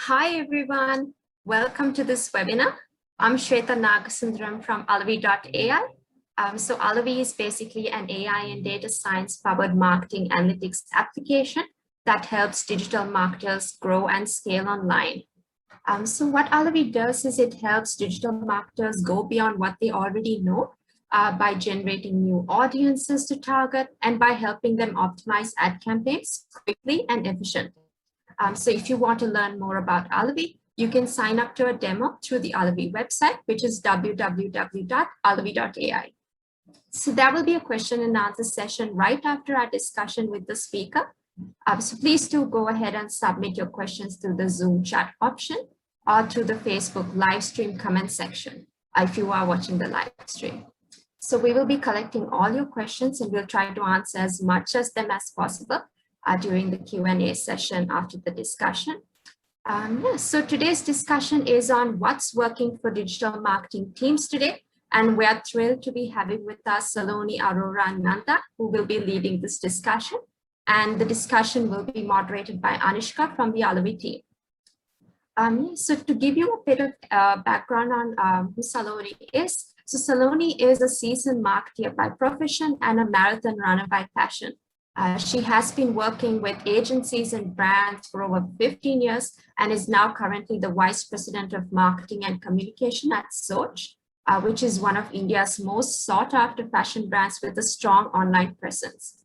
Hi, everyone. Welcome to this webinar. I'm Shweta Nagasundram from Alavi.ai. So Alavi is basically an AI and data science powered marketing analytics application that helps digital marketers grow and scale online. So what Alavi does is it helps digital marketers go beyond what they already know by generating new audiences to target and by helping them optimize ad campaigns quickly and efficiently. So if you want to learn more about Alavi, you can sign up to a demo through the Alavi website, which is www.alavi.ai. So there will be a question and answer session right after our discussion with the speaker. So please do go ahead and submit your questions through the Zoom chat option or through the Facebook live stream comment section if you are watching the live stream. So we will be collecting all your questions and we'll try to answer as much of them as possible during the Q&A session after the discussion. So today's discussion is on what's working for digital marketing teams today. And we're thrilled to be having with us Saloni Arora Nanda, who will be leading this discussion. And the discussion will be moderated by Anushka from the Alavi team. So to give you a bit of background on who Saloni is, so Saloni is a seasoned marketer by profession and a marathon runner by passion. She has been working with agencies and brands for over 15 years and is now currently the Vice President of Marketing and Communication at Soch, which is one of India's most sought after fashion brands with a strong online presence.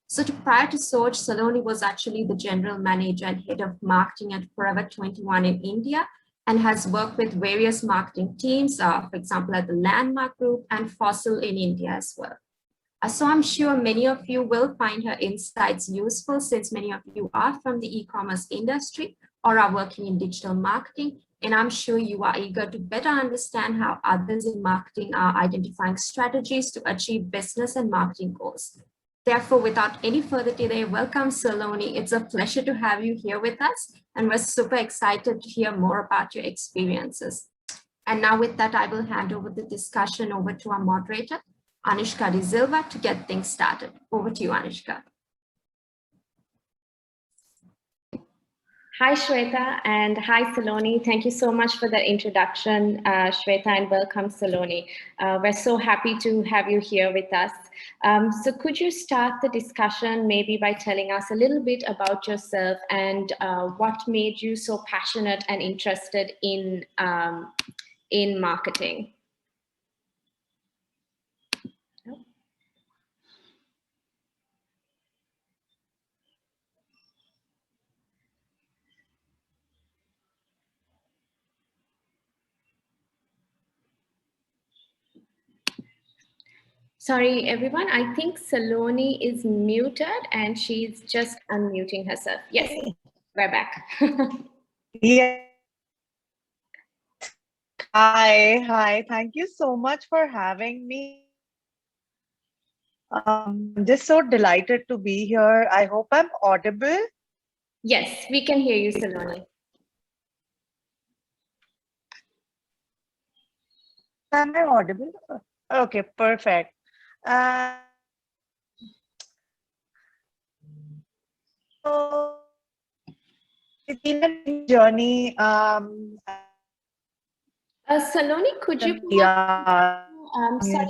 So prior to Soch, Saloni was actually the General Manager and Head of Marketing at Forever 21 in India and has worked with various marketing teams, for example, at the Landmark Group and Fossil in India as well. So I'm sure many of you will find her insights useful since many of you are from the e-commerce industry or are working in digital marketing. And I'm sure you are eager to better understand how others in marketing are identifying strategies to achieve business and marketing goals. Therefore, without any further delay, welcome, Saloni. It's a pleasure to have you here with us. And we're super excited to hear more about your experiences. And now with that, I will hand over the discussion over to our moderator, Anushka De Silva, to get things started. Over to you, Anushka. Hi, Shweta, and hi, Saloni. Thank you so much for that introduction, Shweta, and welcome, Saloni. We're so happy to have you here with us. So could you start the discussion maybe by telling us a little bit about yourself and what made you so passionate and interested in marketing? Sorry, everyone. I think Saloni is muted and she's just unmuting herself. Yes, we're back. Yeah. Hi. Thank you so much for having me. I'm just so delighted to be here. I hope I'm audible. Yes, we can hear you, Saloni. Am I audible? Okay, perfect. So it's been a journey. Saloni, could you? Sorry,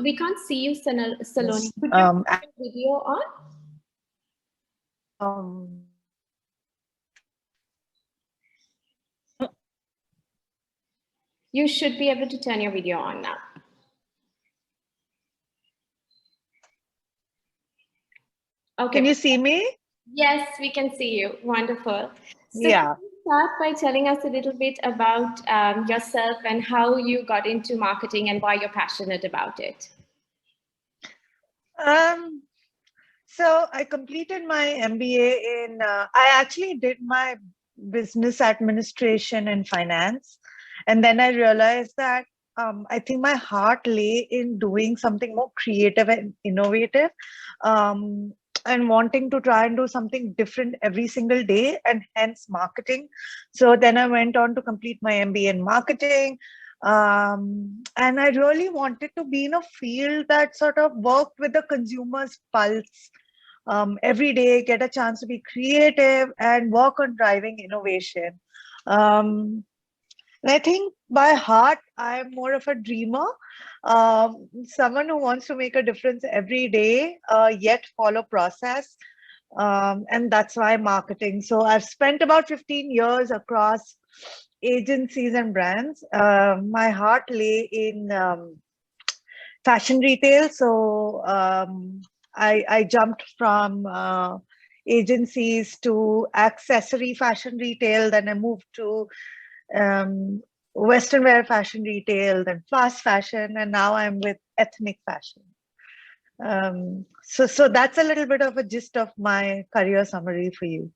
we can't see you, Saloni. Could you put your video on? You should be able to turn your video on now. Okay. Can you see me? Yes, we can see you. Wonderful. So yeah. Can you start by telling us a little bit about yourself and how you got into marketing and why you're passionate about it? So I completed my MBA in, I actually did my business administration and finance. And then I realized that I think my heart lay in doing something more creative and innovative and wanting to try and do something different every single day, and hence marketing. So then I went on to complete my MBA in marketing. And I really wanted to be in a field that sort of worked with the consumer's pulse every day, get a chance to be creative and work on driving innovation. And I think by heart, I'm more of a dreamer, someone who wants to make a difference every day, yet follow process. And that's why marketing. So I've spent about 15 years across agencies and brands. My heart lay in fashion retail. So I jumped from agencies to accessory fashion retail. Then I moved to Western wear fashion retail, then fast fashion, and now I'm with ethnic fashion. So that's a little bit of a gist of my career summary for you.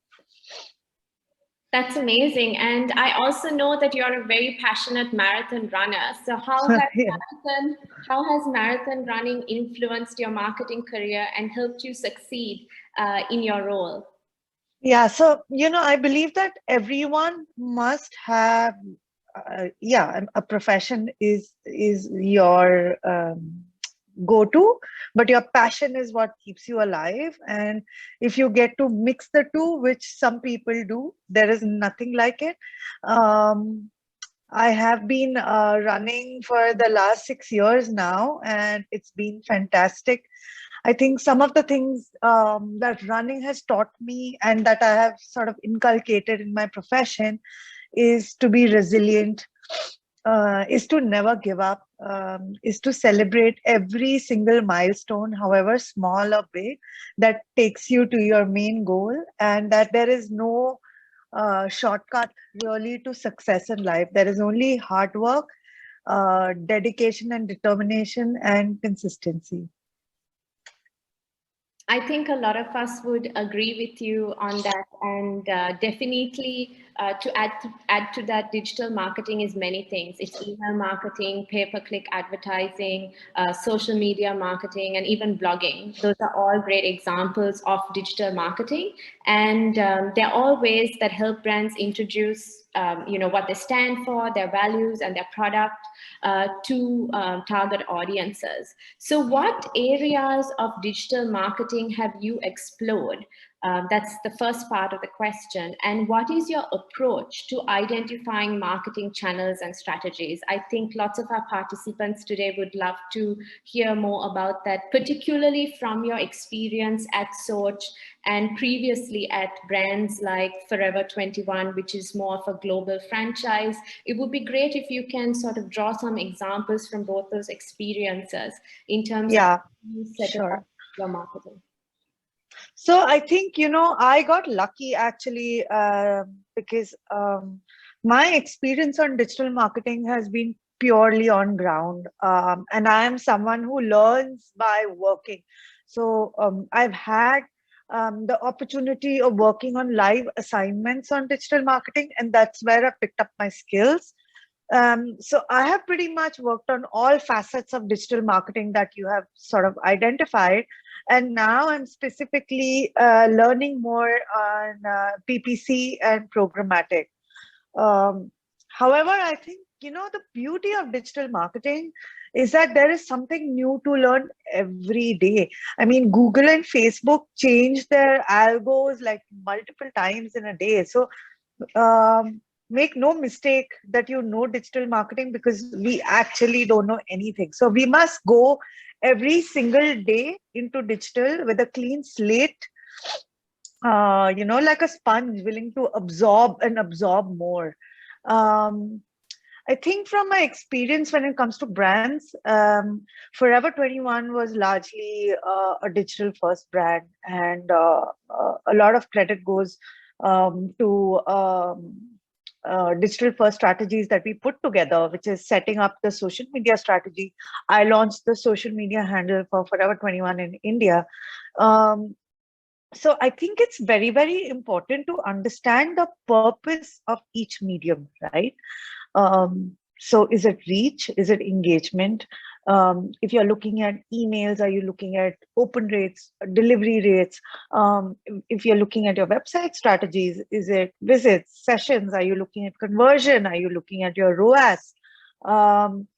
That's amazing. And I also know that you're a very passionate marathon runner. So how has marathon running influenced your marketing career and helped you succeed in your role? Yeah, so, I believe that everyone must have, a profession is your go-to, but your passion is what keeps you alive. And if you get to mix the two, which some people do, there is nothing like it. I have been running for the last 6 years now, and it's been fantastic. I think some of the things that running has taught me and that I have sort of inculcated in my profession is to be resilient, is to never give up, is to celebrate every single milestone, however small or big, that takes you to your main goal, and that there is no shortcut really to success in life. There is only hard work, dedication and determination and consistency. I think a lot of us would agree with you on that, and definitely to add to that, digital marketing is many things. It's email marketing, pay-per-click advertising, social media marketing, and even blogging. Those are all great examples of digital marketing, and they're all ways that help brands introduce what they stand for, their values, and their product to target audiences. So what areas of digital marketing have you explored? That's the first part of the question. And what is your approach to identifying marketing channels and strategies? I think lots of our participants today would love to hear more about that, particularly from your experience at Soch and previously at brands like Forever 21, which is more of a global franchise. It would be great if you can sort of draw some examples from both those experiences in terms of you set up your marketing. So I think, I got lucky actually because my experience on digital marketing has been purely on ground. And I am someone who learns by working. So I've had the opportunity of working on live assignments on digital marketing, and that's where I picked up my skills. So I have pretty much worked on all facets of digital marketing that you have sort of identified. And now I'm specifically learning more on PPC and programmatic. However, I think, the beauty of digital marketing is that there is something new to learn every day. I mean, Google and Facebook change their algos like multiple times in a day. So make no mistake that you know digital marketing, because we actually don't know anything. So we must go every single day into digital with a clean slate, like a sponge, willing to absorb and absorb more. I think from my experience when it comes to brands, Forever 21 was largely a digital first brand, and a lot of credit goes to digital first strategies that we put together, which is setting up the social media strategy. I launched the social media handle for Forever 21 in India. So I think it's very, very important to understand the purpose of each medium, right? So is it reach? Is it engagement? If you're looking at emails, are you looking at open rates, delivery rates? If you're looking at your website strategies, is it visits, sessions? Are you looking at conversion? Are you looking at your ROAS?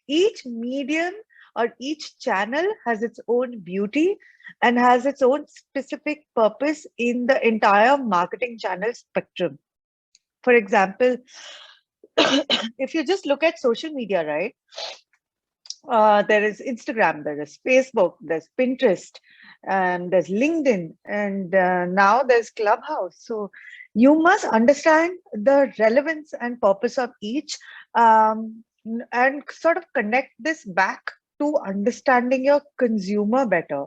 Each medium or each channel has its own beauty, and has its own specific purpose in the entire marketing channel spectrum. For example, if you just look at social media, right? There is Instagram, there is Facebook, there's Pinterest, and there's LinkedIn, and now there's Clubhouse. So you must understand the relevance and purpose of each, and sort of connect this back to understanding your consumer better.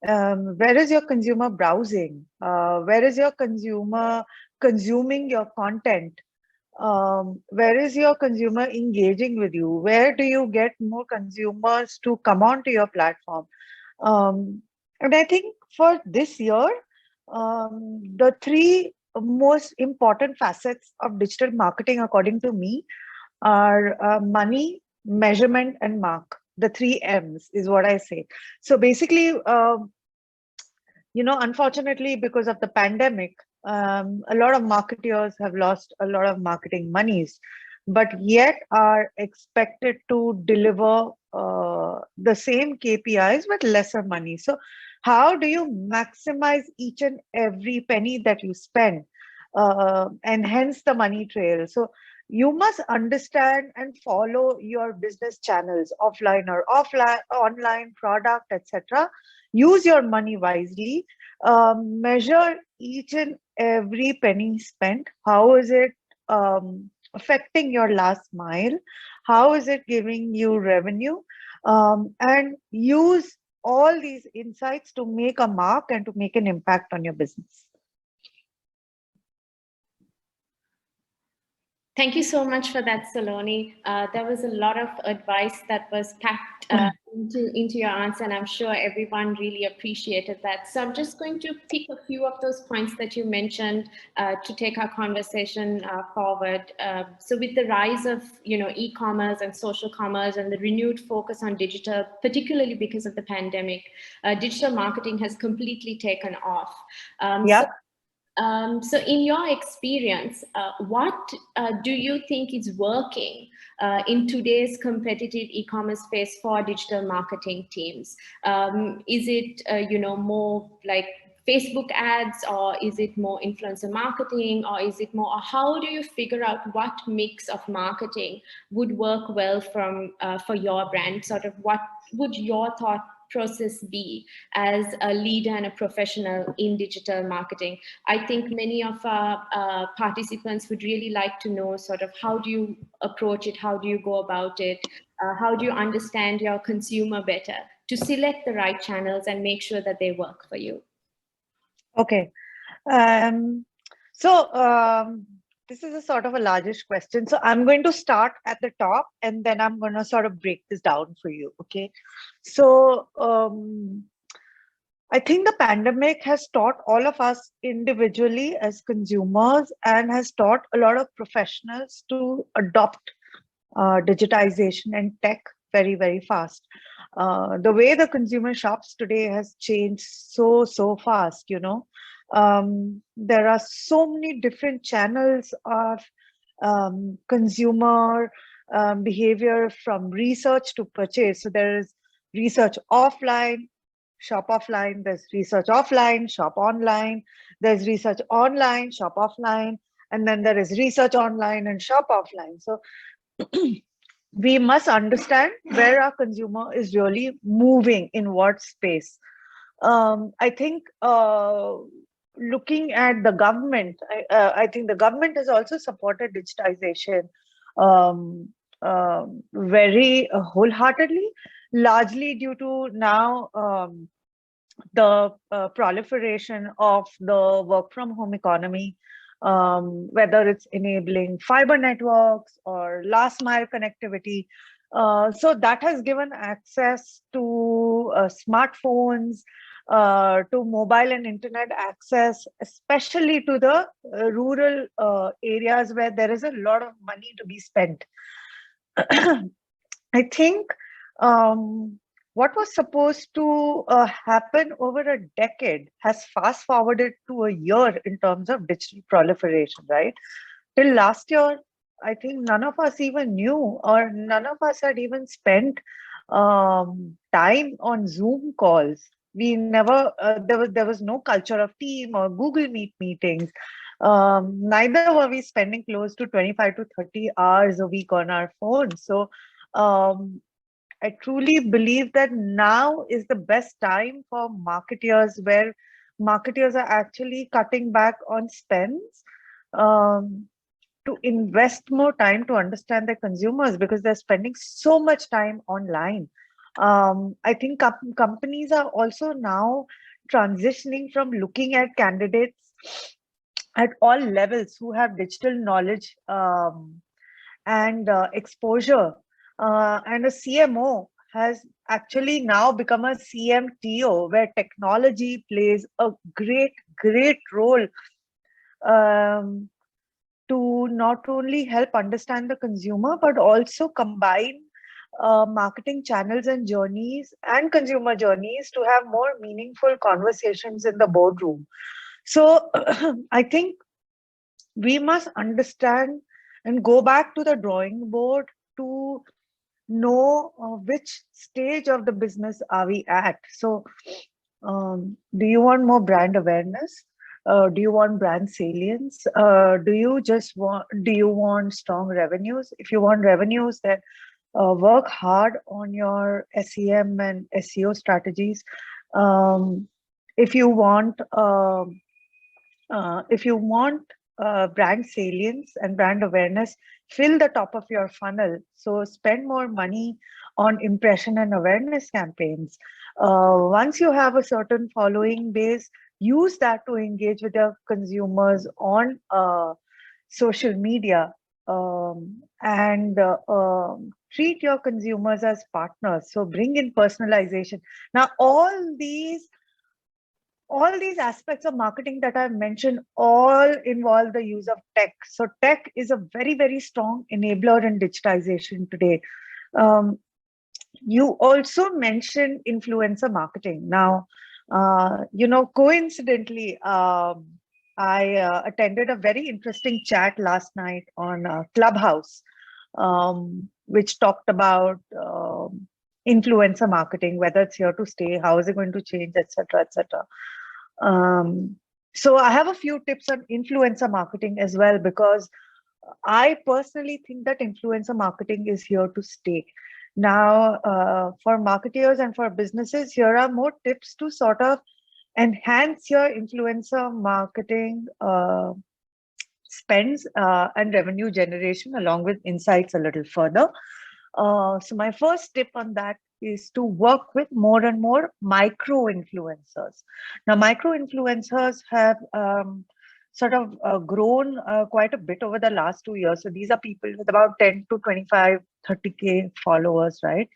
Where is your consumer browsing? Where is your consumer consuming your content? Where is your consumer engaging with you? Where do you get more consumers to come onto your platform? And I think for this year, the three most important facets of digital marketing, according to me, are money, measurement, and mark. The three M's is what I say. So basically, unfortunately, because of the pandemic, a lot of marketeers have lost a lot of marketing monies, but yet are expected to deliver the same KPIs with lesser money. So how do you maximize each and every penny that you spend, and hence the money trail? So you must understand and follow your business channels, offline or offline, online, product, etc. Use your money wisely. Measure each and every penny spent. How is it affecting your last mile? How is it giving you revenue? And use all these insights to make a mark and to make an impact on your business. Thank you so much for that, Saloni. There was a lot of advice that was packed into your answer, and I'm sure everyone really appreciated that. So I'm just going to pick a few of those points that you mentioned to take our conversation forward. So with the rise of e-commerce and social commerce and the renewed focus on digital, particularly because of the pandemic, digital marketing has completely taken off. So in your experience, what do you think is working in today's competitive e-commerce space for digital marketing teams? Is it, more like Facebook ads, or is it more influencer marketing, or is it more, or how do you figure out what mix of marketing would work well for your brand? Sort of what would your thought process be as a leader and a professional in digital marketing? I think many of our participants would really like to know sort of how do you approach it, how do you go about it, how do you understand your consumer better to select the right channels and make sure that they work for you? Okay. This is a sort of a largish question. So I'm going to start at the top and then I'm going to sort of break this down for you. Okay. So I think the pandemic has taught all of us individually as consumers and has taught a lot of professionals to adopt digitization and tech very, very fast. The way the consumer shops today has changed so fast, there are so many different channels of consumer behavior, from research to purchase. So there is research offline, shop offline, there's research offline, shop online, there's research online, shop offline, and then there is research online and shop offline. So we must understand where our consumer is really moving in what space. I think looking at the government, I think the government has also supported digitization very wholeheartedly, largely due to now the proliferation of the work from home economy, whether it's enabling fiber networks or last mile connectivity. So that has given access to smartphones, to mobile and internet access, especially to the rural areas where there is a lot of money to be spent. I think what was supposed to happen over a decade has fast forwarded to a year in terms of digital proliferation, right? Till last year, I think none of us even knew, or none of us had even spent time on Zoom calls, We never, there was no culture of team or Google Meet meetings. Neither were we spending close to 25 to 30 hours a week on our phones. So I truly believe that now is the best time for marketeers, where marketeers are actually cutting back on spends, to invest more time to understand their consumers, because they're spending so much time online. I think companies are also now transitioning from looking at candidates at all levels who have digital knowledge, and exposure. And a CMO has actually now become a CMTO, where technology plays a great role, um, to not only help understand the consumer, but also combine marketing channels and journeys and consumer journeys to have more meaningful conversations in the boardroom. So I think we must understand and go back to the drawing board to know which stage of the business are we at. So do you want more brand awareness? Do you want brand salience? Do you want strong revenues? If you want revenues, then work hard on your SEM and SEO strategies. If you want brand salience and brand awareness, fill the top of your funnel. So spend more money on impression and awareness campaigns. Once you have a certain following base, use that to engage with your consumers on social media, and treat your consumers as partners. So bring in personalization. Now, all these aspects of marketing that I've mentioned all involve the use of tech. So tech is a very strong enabler in digitization today. You also mentioned influencer marketing. Now, coincidentally, I attended a very interesting chat last night on Clubhouse, which talked about influencer marketing, whether it's here to stay, how is it going to change, etc., etc. So I have a few tips on influencer marketing as well, because I personally think that influencer marketing is here to stay. Now, for marketeers and for businesses, here are more tips to sort of enhance your influencer marketing spends and revenue generation, along with insights a little further. So my first tip on that is to work with more and more micro influencers. Now, micro influencers have sort of grown quite a bit over the last 2 years. So these are people with about 10 to 25, 30K followers, right?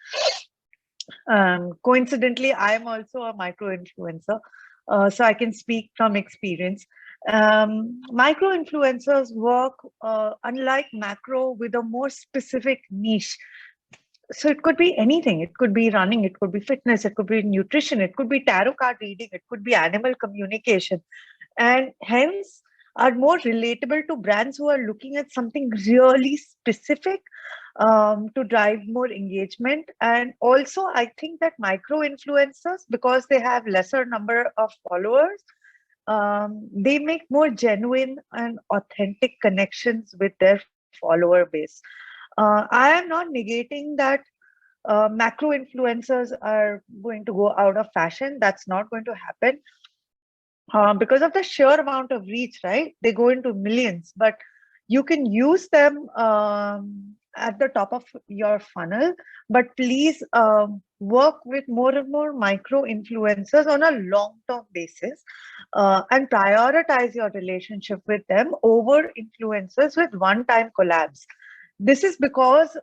Coincidentally, I'm also a micro influencer, so I can speak from experience. Micro influencers work, unlike macro, with a more specific niche. So it could be anything. It could be running, it could be fitness, it could be nutrition, it could be tarot card reading, it could be animal communication, and hence are more relatable to brands who are looking at something really specific, to drive more engagement. And also, I think that micro influencers, because they have lesser number of followers, they make more genuine and authentic connections with their follower base. I am not negating that macro influencers are going to go out of fashion. That's not going to happen because of the sheer amount of reach, right? They go into millions, but you can use them at the top of your funnel. But please work with more and more micro influencers on a long-term basis, and prioritize your relationship with them over influencers with one-time collabs. This is because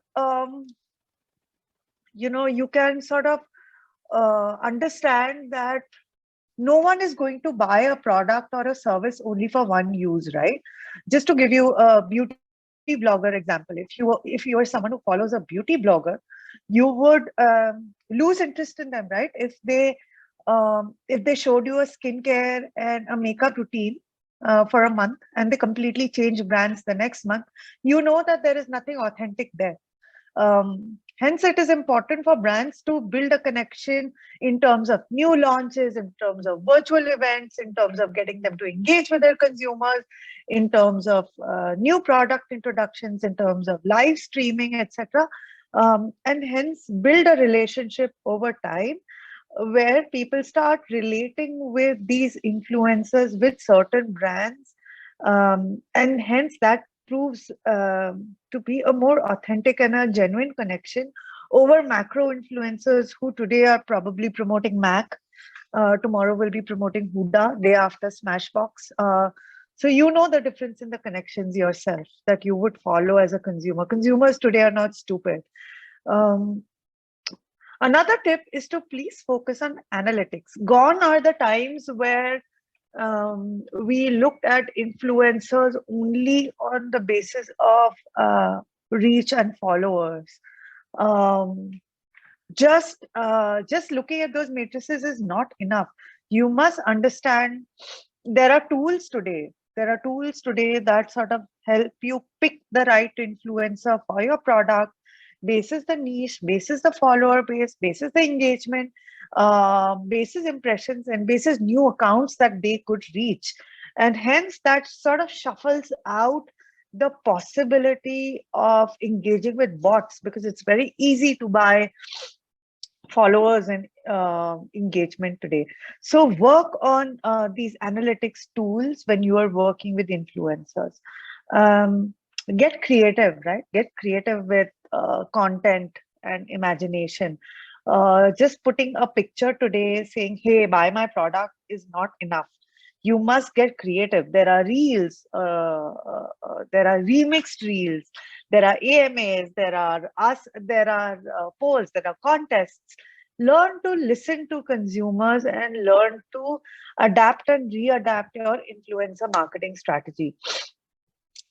you can sort of understand that no one is going to buy a product or a service only for one use, right? Just to give you a beauty blogger example, if you are someone who follows a beauty blogger, you would lose interest in them, right? If they showed you a skincare and a makeup routine for a month, and they completely change brands the next month, you know that there is nothing authentic there. Hence, it is important for brands to build a connection in terms of new launches, in terms of virtual events, in terms of getting them to engage with their consumers, in terms of new product introductions, in terms of live streaming, etc. And hence build a relationship over time where people start relating with these influencers with certain brands, and hence that proves to be a more authentic and a genuine connection over macro influencers who today are probably promoting Mac, tomorrow will be promoting Huda, day after Smashbox. So you know the difference in the connections yourself that you would follow as a consumer. Consumers today are not stupid. Another tip is to please focus on analytics. Gone are the times where we looked at influencers only on the basis of reach and followers. Just looking at those matrices is not enough. You must understand there are tools today. There are tools today that sort of help you pick the right influencer for your product, basis the niche, basis the follower base, basis the engagement, basis impressions, and basis new accounts that they could reach. And hence that sort of shuffles out the possibility of engaging with bots, because it's very easy to buy followers and engagement today. So work on these analytics tools when you are working with influencers. Get creative, right? Get creative with content and imagination. Just putting a picture today saying, hey, buy my product is not enough. You must get creative. There are reels, there are remixed reels, there are AMAs, there are polls, there are contests. Learn to listen to consumers and learn to adapt and readapt your influencer marketing strategy.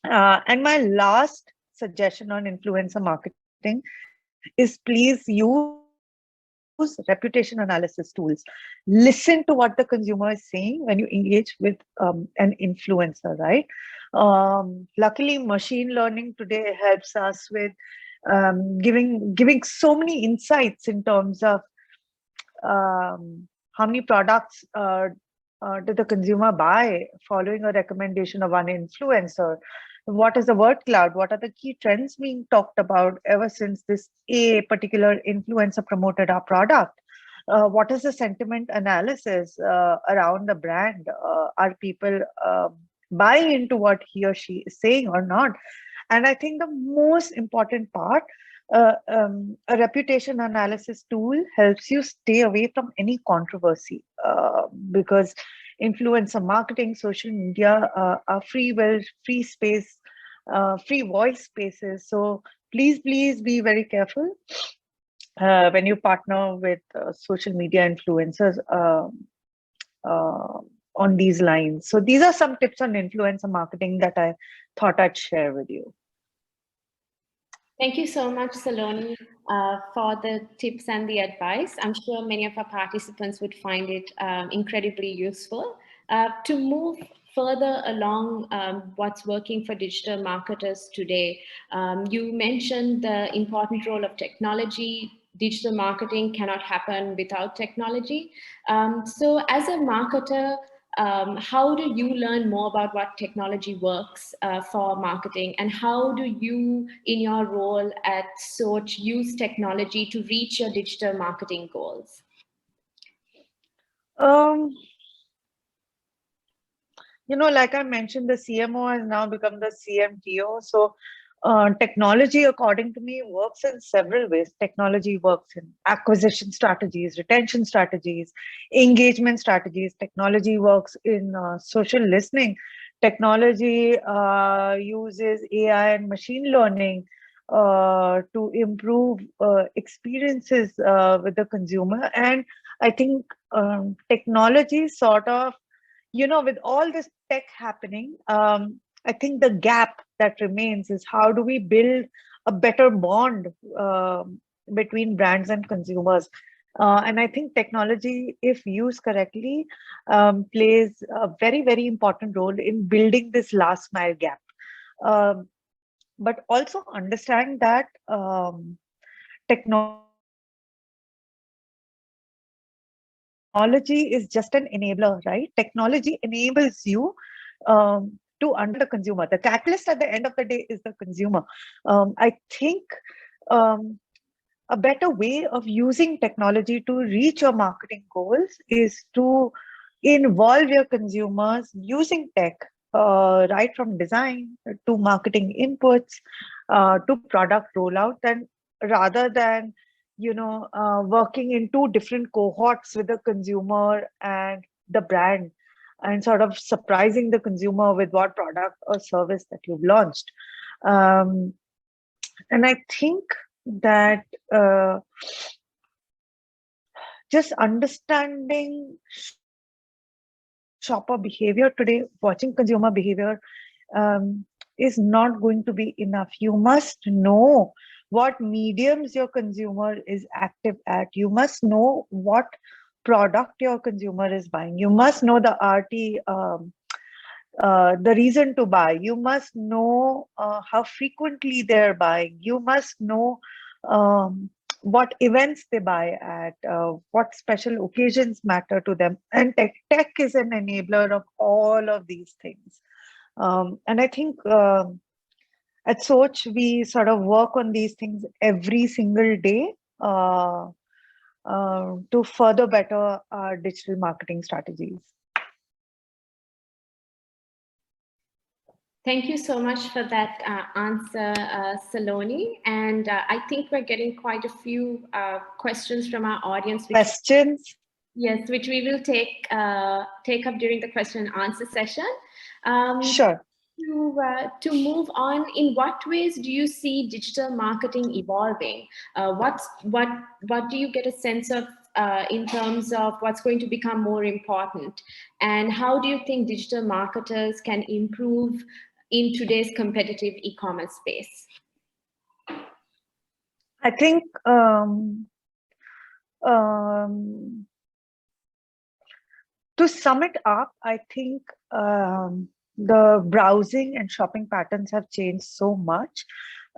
And my last suggestion on influencer marketing is please use reputation analysis tools. Listen to what the consumer is saying when you engage with an influencer, right? Luckily, machine learning today helps us with giving so many insights in terms of how many products did the consumer buy following a recommendation of one influencer. What is the word cloud? What are the key trends being talked about ever since this a particular influencer promoted our product? What is the sentiment analysis around the brand? Are people buying into what he or she is saying or not? And I think the most important part, a reputation analysis tool helps you stay away from any controversy, because influencer marketing, social media are free space, free voice spaces. So please be very careful when you partner with social media influencers on these lines. So these are some tips on influencer marketing that I thought I'd share with you. Thank you so much, Saloni, for the tips and the advice. I'm sure many of our participants would find it incredibly useful. To move further along what's working for digital marketers today, you mentioned the important role of technology. Digital marketing cannot happen without technology. So as a marketer, how do you learn more about what technology works for marketing, and how do you, in your role at Soch, use technology to reach your digital marketing goals? You know, like I mentioned, the CMO has now become the CMTO. So technology, according to me, works in several ways. Technology works in acquisition strategies, retention strategies, engagement strategies. Technology works in social listening. Technology uses AI and machine learning to improve experiences with the consumer. And I think technology sort of, you know, with all this tech happening, I think the gap that remains is how do we build a better bond between brands and consumers. And I think technology, if used correctly, plays a very, very important role in building this last mile gap. but also understand that technology is just an enabler, right? Technology enables you to under the consumer. The catalyst at the end of the day is the consumer. I think a better way of using technology to reach your marketing goals is to involve your consumers using tech, right from design to marketing inputs to product rollout, and rather than working in two different cohorts with the consumer and the brand, and sort of surprising the consumer with what product or service that you've launched. And I think that just understanding shopper behavior today, watching consumer behavior, is not going to be enough. You must know what mediums your consumer is active at. You must know what product your consumer is buying. You must know the RT, the reason to buy. You must know how frequently they're buying. You must know what events they buy at, what special occasions matter to them. And tech is an enabler of all of these things. And I think at Soch, we sort of work on these things every single day to further better our digital marketing strategies. Thank you so much for that answer, Saloni. And I think we're getting quite a few questions from our audience. Questions? Yes, which we will take up during the question and answer session. Sure. To move on, in what ways do you see digital marketing evolving? What do you get a sense of in terms of what's going to become more important? And how do you think digital marketers can improve in today's competitive e-commerce space? I think to sum it up, I think the browsing and shopping patterns have changed so much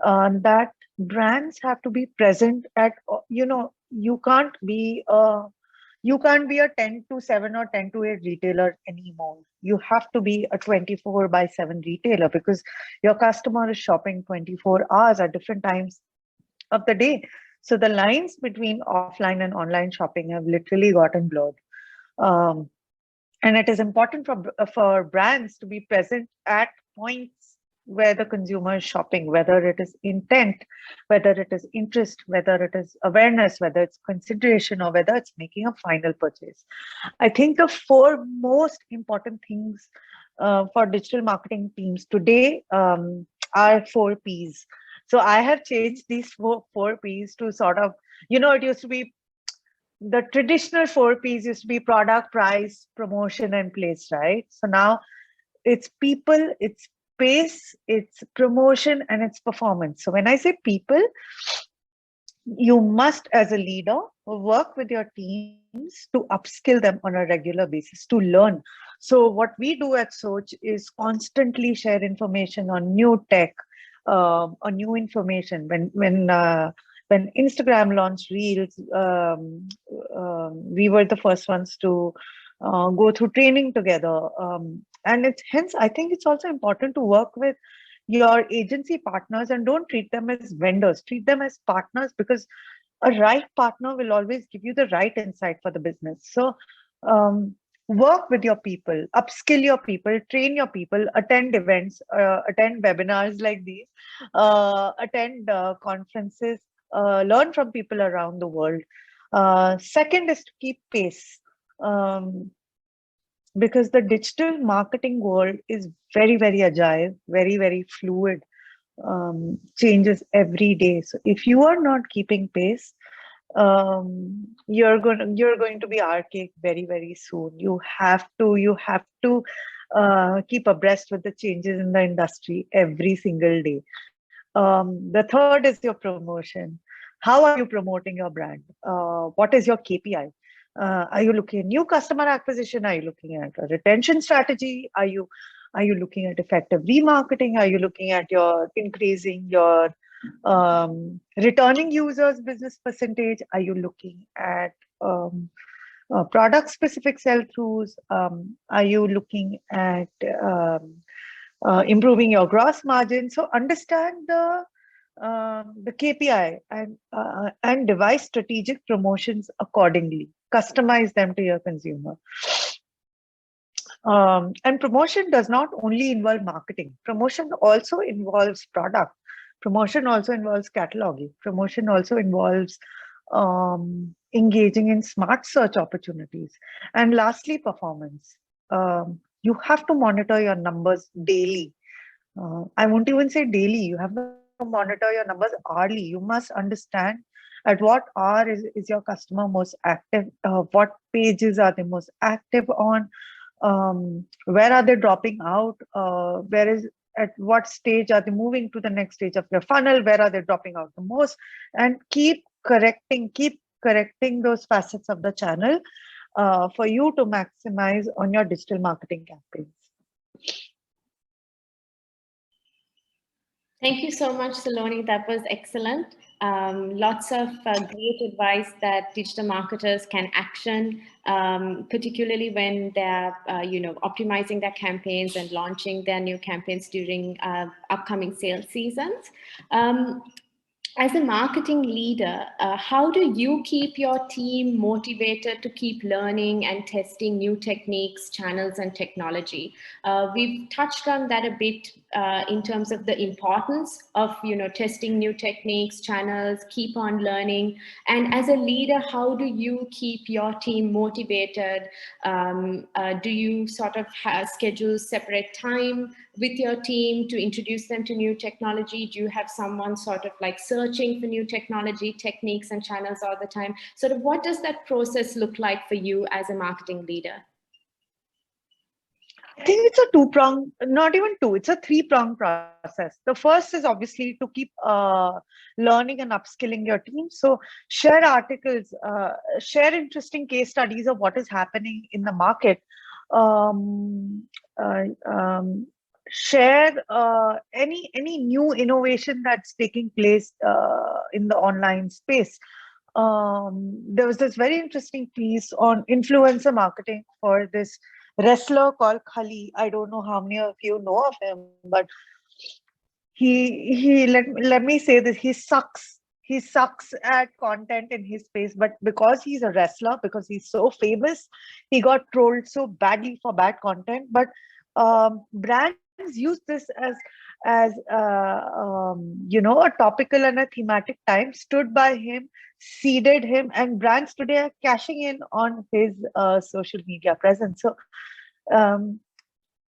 that brands have to be present at, you can't be a 10 to 7 or 10 to 8 retailer anymore. You have to be a 24/7 retailer, because your customer is shopping 24 hours at different times of the day. So the lines between offline and online shopping have literally gotten blurred. And it is important for brands to be present at points where the consumer is shopping, whether it is intent, whether it is interest, whether it is awareness, whether it's consideration, or whether it's making a final purchase. I think the 4 most important things for digital marketing teams today are 4 Ps. So I have changed these 4 Ps to sort of, it used to be the traditional 4 Ps used to be product, price, promotion, and place, right? So now it's people, it's space, it's promotion, and it's performance. So when I say people, you must, as a leader, work with your teams to upskill them on a regular basis to learn. So what we do at Soch is constantly share information on new tech, on new information. When Instagram launched Reels, we were the first ones to go through training together. And hence, I think it's also important to work with your agency partners and don't treat them as vendors, treat them as partners, because a right partner will always give you the right insight for the business. So work with your people, upskill your people, train your people, attend events, attend webinars like these, attend conferences, learn from people around the world. Second is to keep pace. Because the digital marketing world is very, very agile, very, very fluid, changes every day. So if you are not keeping pace, you're going to be archaic very, very soon. You have to keep abreast with the changes in the industry every single day. The third is your promotion. How are you promoting your brand? What is your KPI? Are you looking at new customer acquisition? Are you looking at a retention strategy? Are you Are you looking at effective remarketing? Are you looking at your increasing your returning users business percentage? Are you looking at product specific sell-throughs? Are you looking at improving your gross margin? So understand the KPI and devise strategic promotions accordingly. Customize them to your consumer. And promotion does not only involve marketing. Promotion also involves product. Promotion also involves cataloging. Promotion also involves engaging in smart search opportunities. And lastly, performance. You have to monitor your numbers daily. I won't even say daily. You have to monitor your numbers hourly. You must understand at what hour is your customer most active, what pages are they most active on, where are they dropping out, at what stage are they moving to the next stage of your funnel, where are they dropping out the most, and keep correcting those facets of the channel for you to maximize on your digital marketing campaigns. Thank you so much, Saloni. That was excellent. Lots of great advice that digital marketers can action, particularly when they're, optimizing their campaigns and launching their new campaigns during upcoming sales seasons. As a marketing leader, how do you keep your team motivated to keep learning and testing new techniques, channels, and technology? We've touched on that a bit in terms of the importance of testing new techniques, channels, keep on learning. And as a leader, how do you keep your team motivated? Do you sort of schedule separate time with your team to introduce them to new technology? Do you have someone sort of like searching for new technology, techniques, and channels all the time? Sort of what does that process look like for you as a marketing leader? I think it's a two-pronged, not even two, it's a three-pronged process. The first is obviously to keep learning and upskilling your team. So share articles, share interesting case studies of what is happening in the market. Share any new innovation that's taking place in the online space. There was this very interesting piece on influencer marketing for this wrestler called Khali. I don't know how many of you know of him, but he let me say this, he sucks at content in his space, but because he's a wrestler, because he's so famous, he got trolled so badly for bad content. But brands use this as a topical and a thematic time, stood by him, seeded him, and brands today are cashing in on his social media presence. So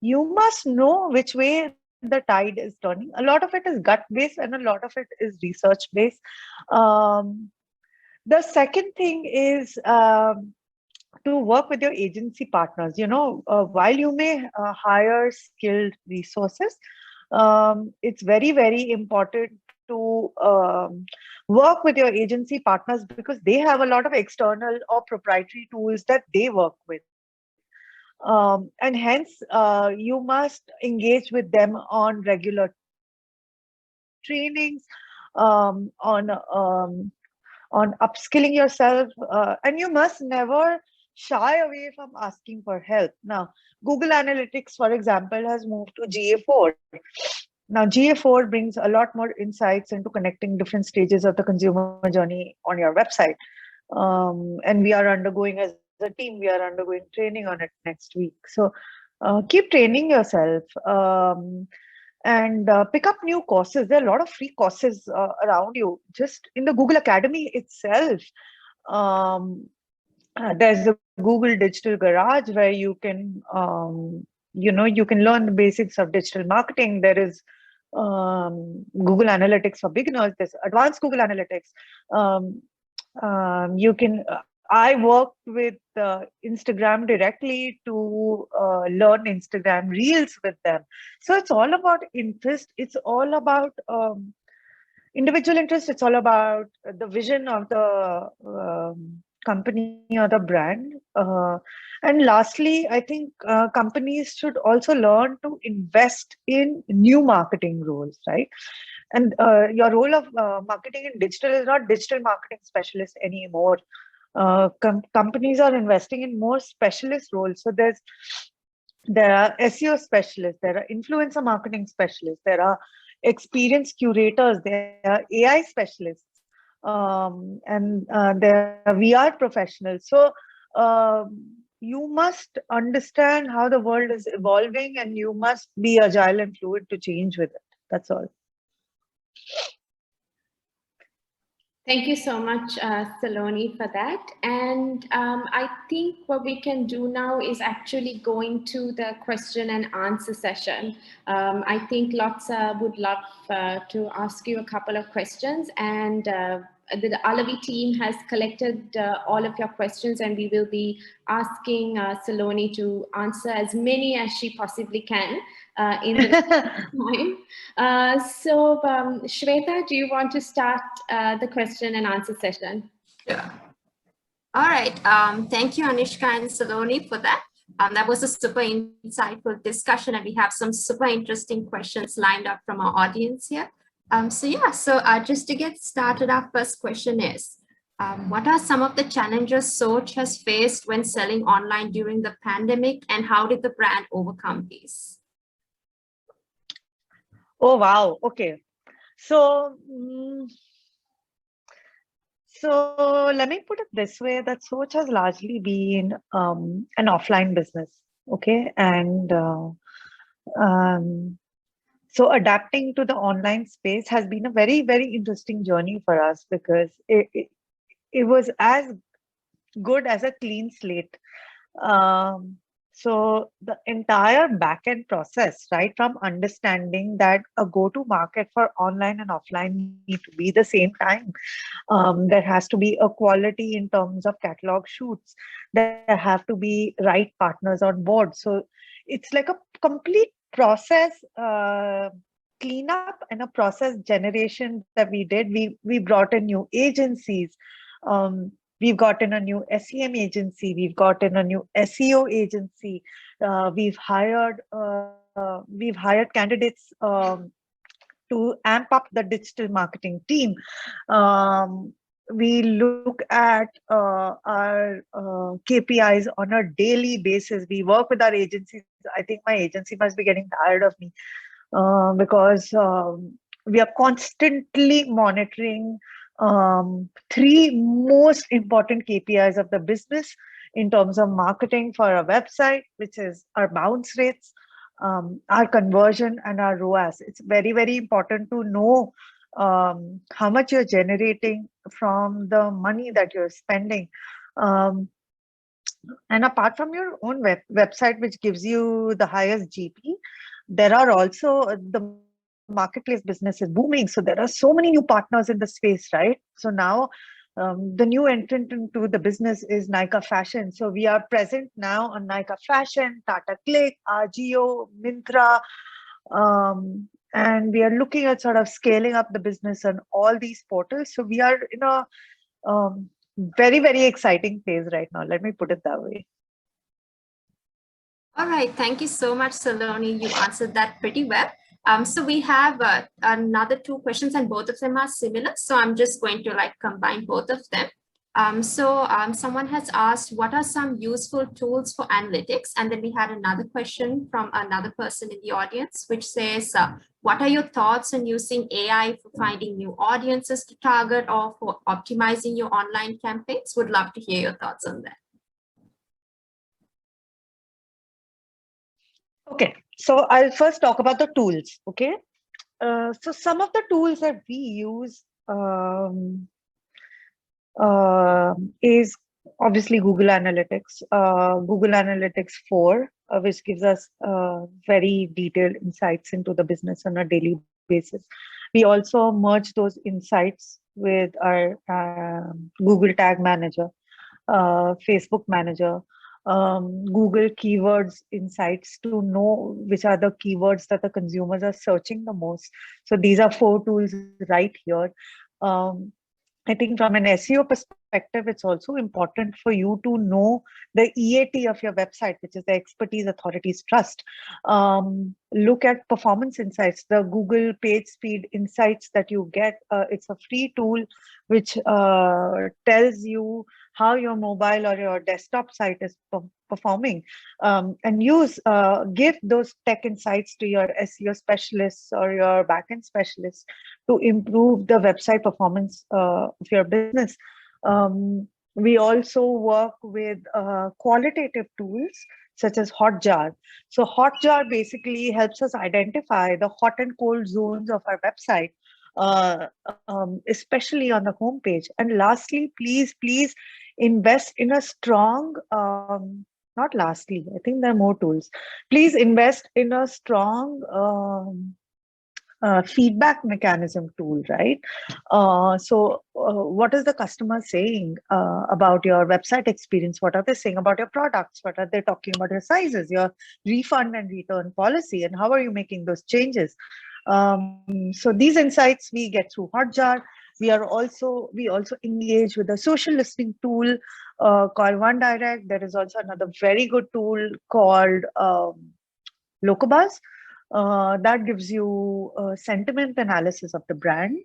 you must know which way the tide is turning. A lot of it is gut based and a lot of it is research based. The second thing is to work with your agency partners. While you may hire skilled resources, it's very, very important to work with your agency partners because they have a lot of external or proprietary tools that they work with. And hence, you must engage with them on regular trainings, on upskilling yourself, and you must never shy away from asking for help. Now, Google Analytics, for example, has moved to GA4. Now, GA4 brings a lot more insights into connecting different stages of the consumer journey on your website. And we are undergoing, as a team, we are undergoing training on it next week. So keep training yourself and pick up new courses. There are a lot of free courses around you. Just in the Google Academy itself, there's the Google Digital Garage where you can, you can learn the basics of digital marketing. There is Google Analytics for beginners. There's advanced Google Analytics. I worked with Instagram directly to learn Instagram Reels with them. So it's all about interest. It's all about individual interest. It's all about the vision of the company or the brand. And lastly, I think companies should also learn to invest in new marketing roles, right? And your role of marketing in digital is not digital marketing specialist anymore. Companies are investing in more specialist roles. So there are SEO specialists, there are influencer marketing specialists, there are experience curators, there are AI specialists, and there are VR professionals. So you must understand how the world is evolving, and you must be agile and fluid to change with it. That's all. Thank you so much, Saloni, for that. And I think what we can do now is actually go into the question and answer session. I think Lotsa would love to ask you a couple of questions, and the Alavi team has collected all of your questions, and we will be asking Saloni to answer as many as she possibly can in the time. So Shweta, do you want to start the question and answer session? Yeah. All right. Thank you, Anushka and Saloni, for that. That was a super insightful discussion, and we have some super interesting questions lined up from our audience here. So just to get started, our first question is, what are some of the challenges Soch has faced when selling online during the pandemic, and how did the brand overcome these? Oh, wow. Okay. So, so let me put it this way, that Soch has largely been an offline business. Okay. And so adapting to the online space has been a very, very interesting journey for us, because it was as good as a clean slate. So the entire back-end process, right, from understanding that a go-to market for online and offline need to be the same time. There has to be a quality in terms of catalog shoots. There have to be right partners on board. So it's like a complete process cleanup and a process generation that we did. We brought in new agencies. We've gotten a new SEM agency. We've gotten a new SEO agency. We've hired candidates to amp up the digital marketing team. We look at our KPIs on a daily basis. We work with our agencies. I think my agency must be getting tired of me because we are constantly monitoring three most important KPIs of the business in terms of marketing for our website, which is our bounce rates, our conversion, and our ROAS. It's very, very important to know how much you're generating from the money that you're spending. And apart from your own website, which gives you the highest GP, there are also the marketplace business is booming. So there are so many new partners in the space, right? So now the new entrant into the business is Nykaa Fashion. So we are present now on Nykaa Fashion, Tata Click, Ajio, Myntra, and we are looking at sort of scaling up the business on all these portals. So we are in a very, very exciting phase right now. Let me put it that way. All right. Thank you so much, Saloni. You answered that pretty well. So we have another two questions, and both of them are similar. So I'm just going to combine both of them. Someone has asked, what are some useful tools for analytics? And then we had another question from another person in the audience, which says, what are your thoughts on using AI for finding new audiences to target or for optimizing your online campaigns? Would love to hear your thoughts on that. Okay, so I'll first talk about the tools. Okay, so some of the tools that we use is obviously Google Analytics, Google Analytics 4, which gives us very detailed insights into the business on a daily basis. We also merge those insights with our Google Tag Manager, Facebook Manager, Google Keywords Insights to know which are the keywords that the consumers are searching the most. So these are 4 tools right here. I think from an SEO perspective, it's also important for you to know the EAT of your website, which is the expertise, authorities, trust. Look at performance insights, the Google page speed insights that you get. It's a free tool which tells you how your mobile or your desktop site is performing, and give those tech insights to your SEO specialists or your backend specialists to improve the website performance of your business. We also work with qualitative tools such as Hotjar. So Hotjar basically helps us identify the hot and cold zones of our website, especially on the homepage. And lastly, please invest in a strong, not lastly, I think there are more tools. Please invest in a strong feedback mechanism tool, right? What is the customer saying about your website experience? What are they saying about your products? What are they talking about your sizes, your refund and return policy, and how are you making those changes? So these insights we get through Hotjar. We also engage with a social listening tool called OneDirect. There is also another very good tool called Locobuzz. That gives you sentiment analysis of the brand.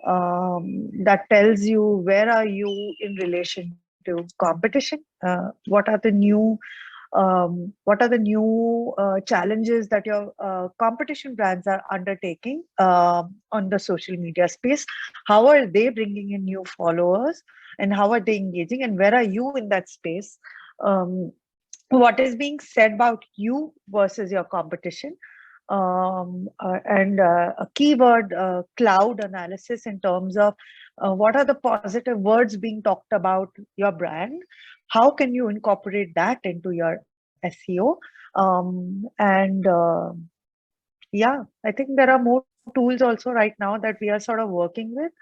That tells you where are you in relation to competition. What are the new challenges that your competition brands are undertaking on the social media space? How are they bringing in new followers, and how are they engaging, and where are you in that space? What is being said about you versus your competition? And a keyword cloud analysis in terms of what are the positive words being talked about your brand, how can you incorporate that into your SEO? Yeah, I think there are more tools also right now that we are sort of working with.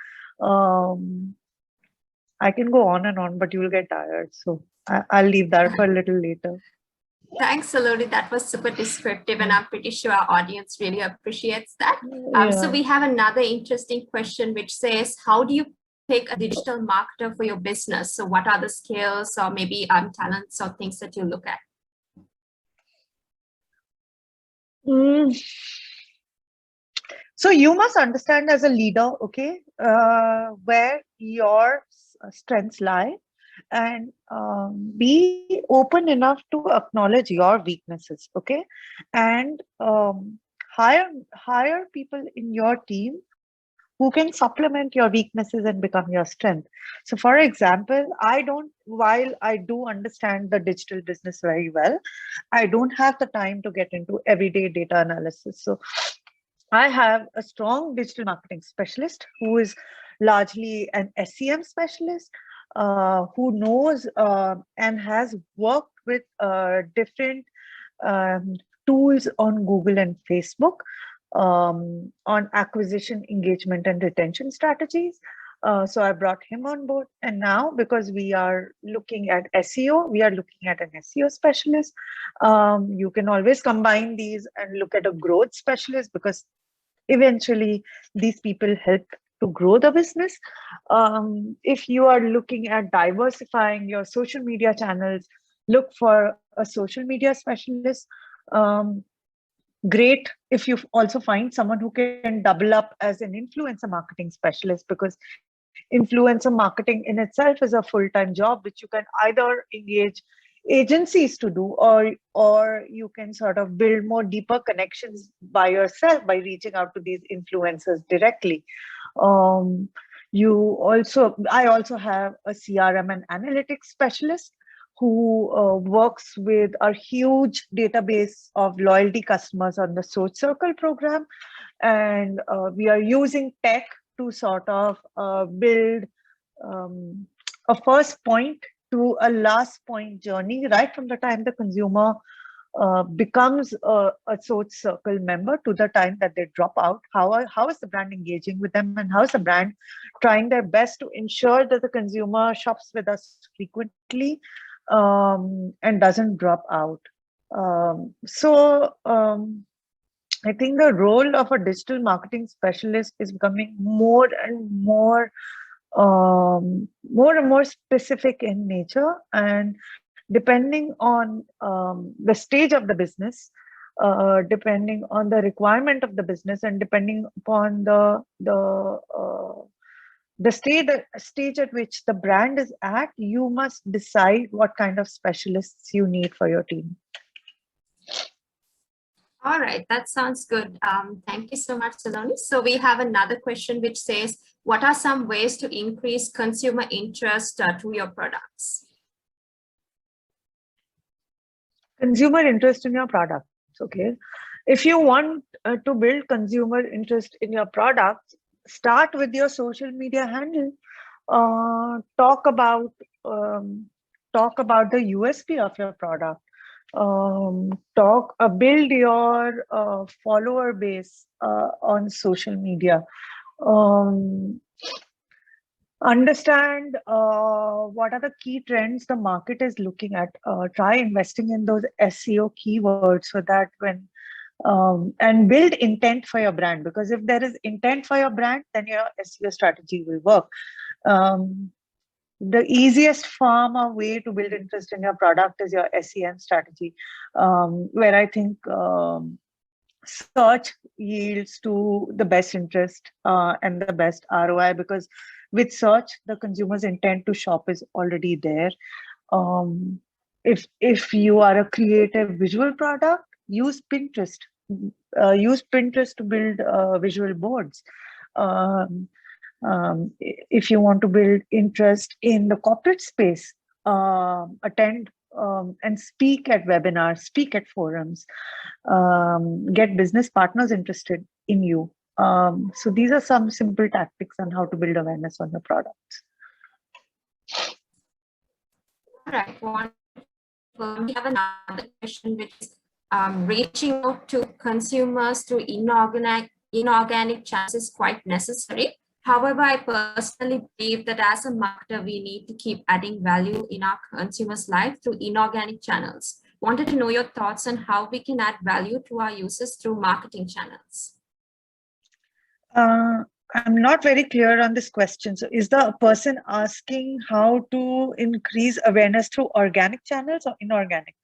I can go on and on, but you will get tired, so I'll leave that for a little later. Thanks, Saloni. That was super descriptive, and I'm pretty sure our audience really appreciates that. So we have another interesting question which says, how do you pick a digital marketer for your business? So what are the skills or maybe talents or things that you look at? So you must understand as a leader, okay, where your strengths lie, and be open enough to acknowledge your weaknesses, okay, and hire people in your team who can supplement your weaknesses and become your strength. So for example, while I do understand the digital business very well, I don't have the time to get into everyday data analysis. So I have a strong digital marketing specialist who is largely an SEM specialist, who knows and has worked with different tools on Google and Facebook on acquisition, engagement, and retention strategies. So I brought him on board. And now, because we are looking at SEO, we are looking at an SEO specialist. You can always combine these and look at a growth specialist, because eventually these people help to grow the business. If you are looking at diversifying your social media channels, look for a social media specialist. Great if you also find someone who can double up as an influencer marketing specialist, because influencer marketing in itself is a full-time job, which you can either engage agencies to do, or you can sort of build more deeper connections by yourself by reaching out to these influencers directly. I also have a CRM and analytics specialist who works with a huge database of loyalty customers on the Soch Circle program. And we are using tech to sort of build a first point to a last point journey, right from the time the consumer becomes a Soch Circle member to the time that they drop out. How is the brand engaging with them, and how is the brand trying their best to ensure that the consumer shops with us frequently and doesn't drop out. I think the role of a digital marketing specialist is becoming more and more more and more specific in nature, and depending on the stage of the business, depending on the requirement of the business, and depending upon the stage at which the brand is at, you must decide what kind of specialists you need for your team. All right, that sounds good. Thank you so much, Saloni. So we have another question which says, what are some ways to increase consumer interest to your products? Consumer interest in your products, okay. If you want to build consumer interest in your products, start with your social media handle. Talk about the USP of your product. Build your follower base on social media. Understand what are the key trends the market is looking at. Try investing in those SEO keywords so that when and build intent for your brand, because if there is intent for your brand, then your SEO strategy will work. The easiest form or way to build interest in your product is your SEM strategy, where I think search yields to the best interest and the best ROI, because with search, the consumer's intent to shop is already there. If you are a creative visual product, use Pinterest. Use Pinterest to build visual boards. If you want to build interest in the corporate space, attend and speak at webinars, speak at forums, get business partners interested in you. So these are some simple tactics on how to build awareness on your products. All right, wonderful. We have another question, which is reaching out to consumers through inorganic channels is quite necessary. However, I personally believe that as a marketer, we need to keep adding value in our consumers' life through inorganic channels. Wanted to know your thoughts on how we can add value to our users through marketing channels. I'm not very clear on this question. So is the person asking how to increase awareness through organic channels or inorganic?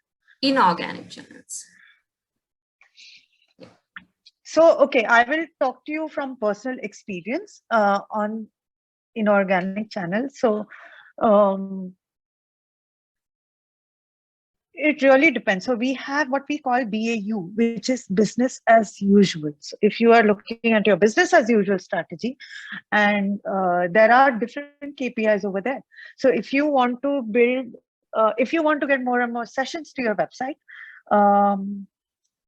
Inorganic channels. So, okay, I will talk to you from personal experience on inorganic channels. So it really depends. So we have what we call BAU, which is business as usual. So if you are looking at your business as usual strategy, and there are different KPIs over there. So if you want to build, if you want to get more and more sessions to your website,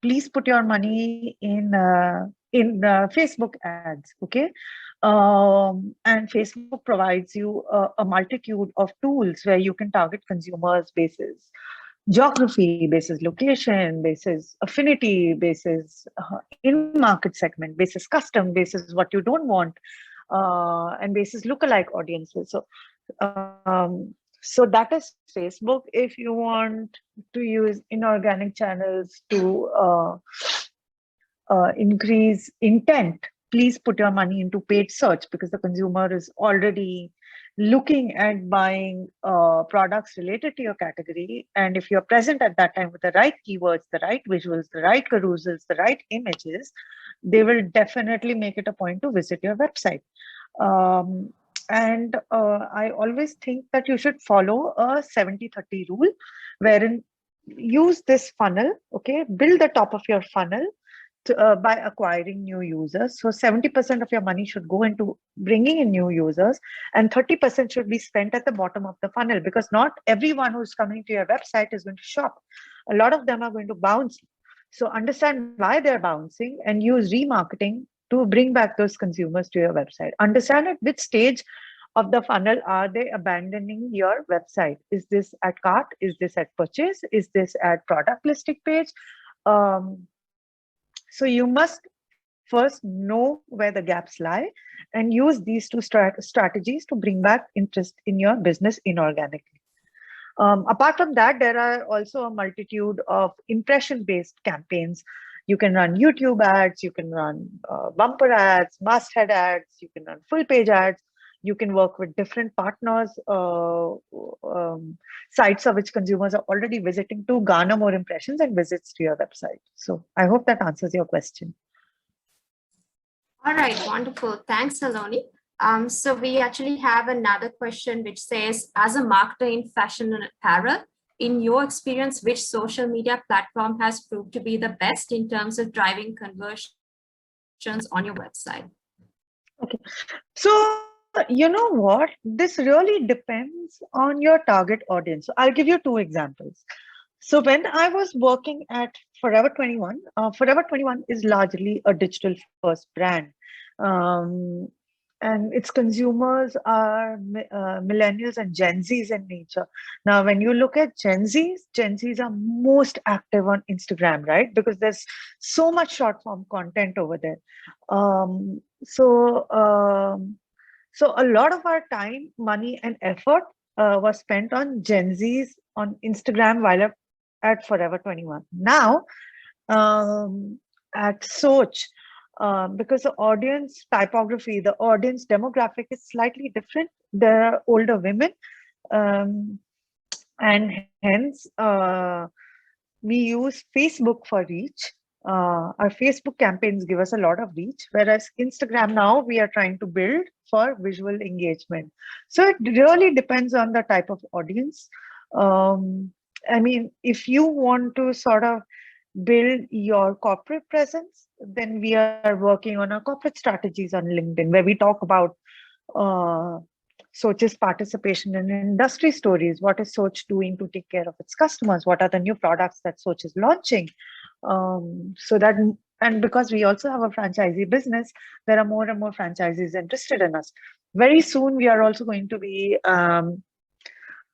please put your money in Facebook ads, okay? And Facebook provides you a multitude of tools where you can target consumers basis geography, basis location, basis affinity, basis in-market segment, basis custom, basis what you don't want, and basis lookalike audiences. So, so that is Facebook. If you want to use inorganic channels to increase intent, please put your money into paid search, because the consumer is already looking at buying products related to your category. And if you're present at that time with the right keywords, the right visuals, the right carousels, the right images, they will definitely make it a point to visit your website. And I always think that you should follow a 70-30 rule, wherein use this funnel, okay? Build the top of your funnel by acquiring new users. So 70% of your money should go into bringing in new users, and 30% should be spent at the bottom of the funnel, because not everyone who's coming to your website is going to shop. A lot of them are going to bounce. So understand why they're bouncing and use remarketing to bring back those consumers to your website. Understand at which stage of the funnel are they abandoning your website. Is this at cart? Is this at purchase? Is this at product listing page? So you must first know where the gaps lie and use these two strategies to bring back interest in your business inorganically. Apart from that, there are also a multitude of impression-based campaigns. You can run YouTube ads, you can run bumper ads, masthead ads, you can run full page ads. You can work with different partners, sites of which consumers are already visiting to garner more impressions and visits to your website. So I hope that answers your question. All right, wonderful. Thanks, Saloni. So we actually have another question which says, as a marketer in fashion and apparel, in your experience, which social media platform has proved to be the best in terms of driving conversions on your website? Okay, so you know what? This really depends on your target audience. So I'll give you two examples. So when I was working at Forever 21, Forever 21 is largely a digital first brand. And its consumers are millennials and Gen Zs in nature. Now, when you look at Gen Zs are most active on Instagram, right? Because there's so much short form content over there. So a lot of our time, money, and effort was spent on Gen Zs on Instagram while at Forever 21. Now, at Soch, because the audience typography, the audience demographic is slightly different. There are older women, and hence we use Facebook for reach. Our Facebook campaigns give us a lot of reach, whereas Instagram now we are trying to build for visual engagement. So it really depends on the type of audience. I mean, if you want to sort of build your corporate presence, then we are working on our corporate strategies on LinkedIn, where we talk about Soch's participation in industry stories. What is Soch doing to take care of its customers? What are the new products that Soch is launching? So that, and because we also have a franchisee business, there are more and more franchisees interested in us. Very soon, we are also going to be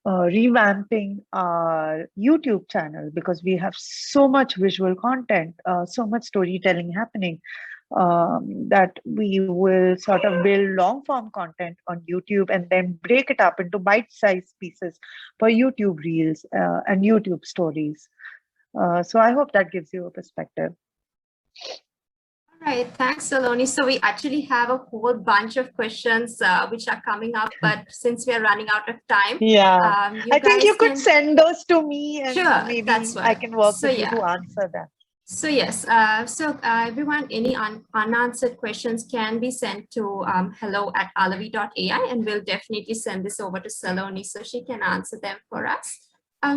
revamping our YouTube channel, because we have so much visual content, so much storytelling happening, that we will sort of build long form content on YouTube and then break it up into bite-sized pieces for YouTube Reels and YouTube Stories. So I hope that gives you a perspective. All right, thanks, Saloni. So we actually have a whole bunch of questions which are coming up, but since we are running out of time, I think you could send those to me, and sure, maybe that's I can work with you to answer them. So yes, everyone, any unanswered questions can be sent to hello@alavi.ai, and we'll definitely send this over to Saloni so she can answer them for us.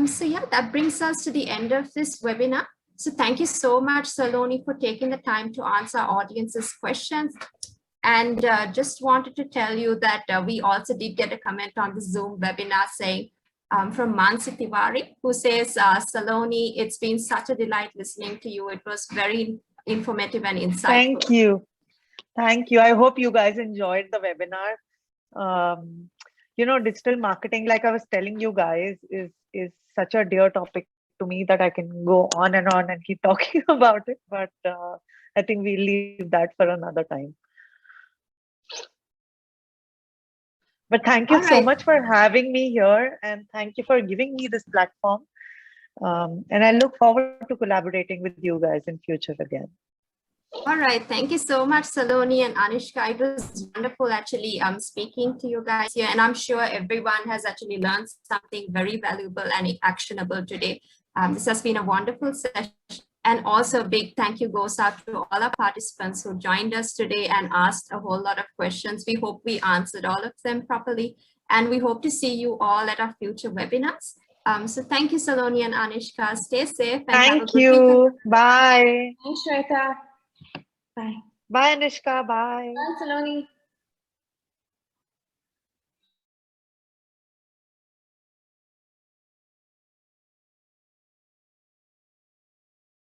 So yeah, that brings us to the end of this webinar. So thank you so much, Saloni, for taking the time to answer our audience's questions. And just wanted to tell you that we also did get a comment on the Zoom webinar saying, from Mansi Tiwari, who says, Saloni, it's been such a delight listening to you. It was very informative and insightful. Thank you. Thank you. I hope you guys enjoyed the webinar. You know, digital marketing, like I was telling you guys, is such a dear topic to me that I can go on and keep talking about it. But I think we'll leave that for another time. But thank you so much for having me here, and thank you for giving me this platform. And I look forward to collaborating with you guys in future again. All right, thank you so much, Saloni and Anushka. It was wonderful actually speaking to you guys here, and I'm sure everyone has actually learned something very valuable and actionable today. This has been a wonderful session. And also a big thank you goes out to all our participants who joined us today and asked a whole lot of questions. We hope we answered all of them properly, and we hope to see you all at our future webinars. So thank you, Saloni and Anushka. Stay safe. And thank you. Bye. Thanks, Shweta. Bye. Bye, Anushka. Bye. Bye, Saloni.